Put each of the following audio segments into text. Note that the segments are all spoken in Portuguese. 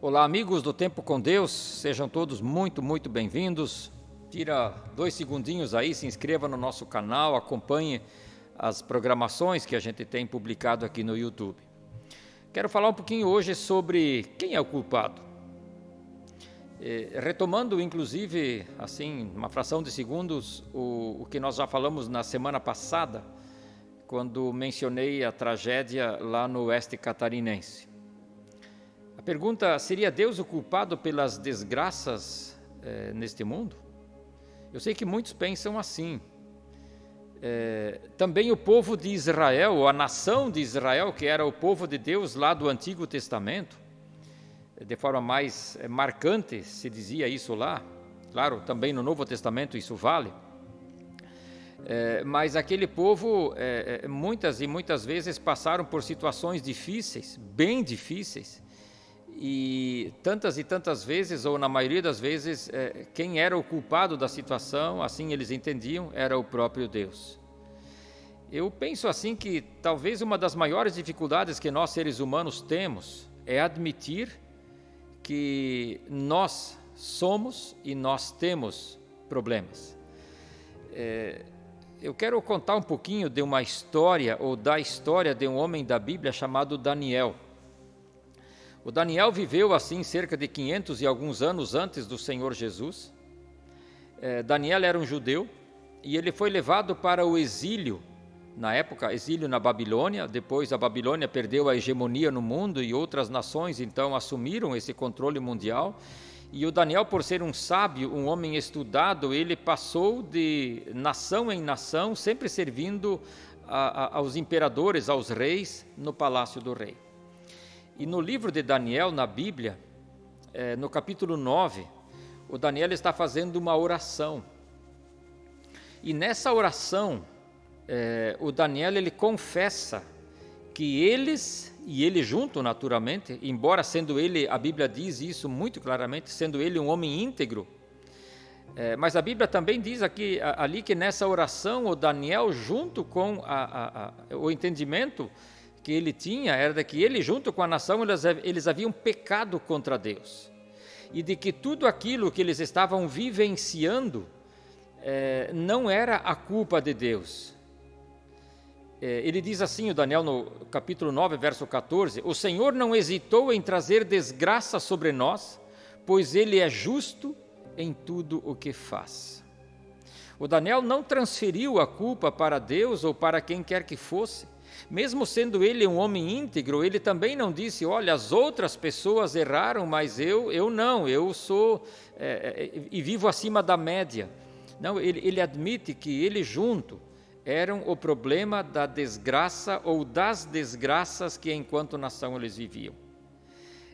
Olá, amigos do Tempo com Deus, sejam todos muito bem-vindos. Tira 2 segundinhos aí, se inscreva no nosso canal, acompanhe as programações que a gente tem publicado aqui no YouTube. Quero falar um pouquinho hoje sobre quem é o culpado. Retomando, inclusive, assim, uma fração de segundos, o que nós já falamos na semana passada, quando mencionei a tragédia lá no oeste catarinense. A pergunta: seria Deus o culpado pelas desgraças neste mundo? Eu sei que muitos pensam assim. Também o povo de Israel, ou a nação de Israel, que era o povo de Deus lá do Antigo Testamento, de forma mais marcante se dizia isso lá. Claro, também no Novo Testamento isso vale. Mas aquele povo muitas vezes passaram por situações difíceis, bem difíceis, e tantas vezes, ou na maioria das vezes, quem era o culpado da situação, assim eles entendiam, era o próprio Deus. Eu penso assim que talvez uma das maiores dificuldades que nós seres humanos temos é admitir que nós somos e nós temos problemas. Eu quero contar um pouquinho de uma história, ou da história de um homem da Bíblia chamado Daniel. O Daniel viveu assim cerca de 500 e alguns anos antes do Senhor Jesus. Daniel era um judeu e ele foi levado para o exílio, na época exílio na Babilônia. Depois a Babilônia perdeu a hegemonia no mundo e outras nações então assumiram esse controle mundial. E o Daniel, por ser um sábio, um homem estudado, ele passou de nação em nação, sempre servindo aos imperadores, aos reis, no palácio do rei. E no livro de Daniel, na Bíblia, no capítulo 9, o Daniel está fazendo uma oração. E nessa oração, o Daniel ele confessa que eles, e ele junto naturalmente, embora sendo ele, a Bíblia diz isso muito claramente, sendo ele um homem íntegro, mas a Bíblia também diz ali que nessa oração o Daniel, junto com o entendimento que ele tinha, era de que ele junto com a nação, eles haviam pecado contra Deus, e de que tudo aquilo que eles estavam vivenciando não era a culpa de Deus. Ele diz assim, o Daniel no capítulo 9, verso 14: o Senhor não hesitou em trazer desgraça sobre nós, pois Ele é justo em tudo o que faz. O Daniel não transferiu a culpa para Deus ou para quem quer que fosse. Mesmo sendo ele um homem íntegro, ele também não disse: olha, as outras pessoas erraram, mas eu não, eu sou e vivo acima da média. Não, ele admite que ele junto eram o problema da desgraça ou das desgraças que enquanto nação eles viviam.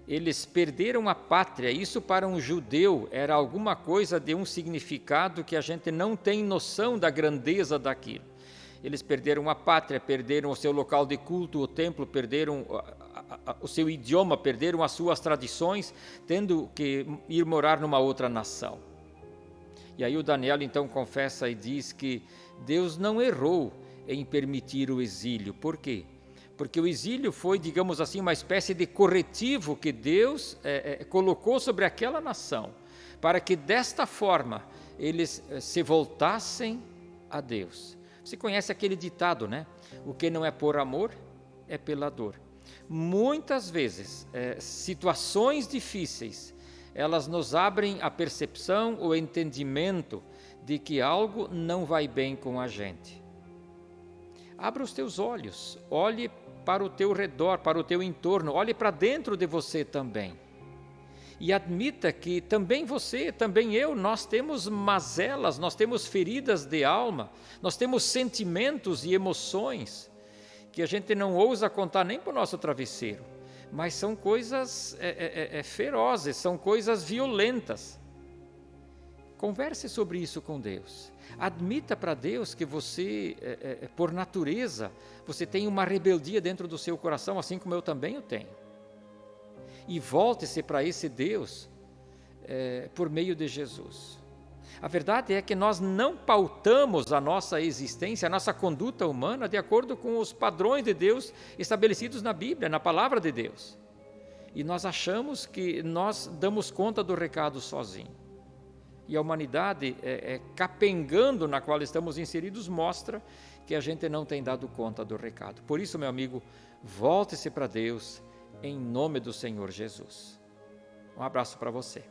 Eles perderam a pátria. Isso para um judeu era alguma coisa de um significado que a gente não tem noção da grandeza daquilo. Eles perderam a pátria, perderam o seu local de culto, o templo, perderam o seu idioma, perderam as suas tradições, tendo que ir morar numa outra nação. E aí o Daniel então confessa e diz que Deus não errou em permitir o exílio. Por quê? Porque o exílio foi, digamos assim, uma espécie de corretivo que Deus colocou sobre aquela nação, para que desta forma eles se voltassem a Deus. Você conhece aquele ditado, né? O que não é por amor, é pela dor. Muitas vezes, situações difíceis, elas nos abrem a percepção, o entendimento de que algo não vai bem com a gente. Abra os teus olhos, olhe para o teu redor, para o teu entorno, olhe para dentro de você também. E admita que também você, também eu, nós temos mazelas, nós temos feridas de alma, nós temos sentimentos e emoções que a gente não ousa contar nem para o nosso travesseiro, mas são coisas ferozes, são coisas violentas. Converse sobre isso com Deus. Admita para Deus que você, por natureza, você tem uma rebeldia dentro do seu coração, assim como eu também o tenho. E volte-se para esse Deus por meio de Jesus. A verdade é que nós não pautamos a nossa existência, a nossa conduta humana de acordo com os padrões de Deus estabelecidos na Bíblia, na palavra de Deus. E nós achamos que nós damos conta do recado sozinho. E a humanidade, capengando na qual estamos inseridos, mostra que a gente não tem dado conta do recado. Por isso, meu amigo, volte-se para Deus, em nome do Senhor Jesus. Um abraço para você.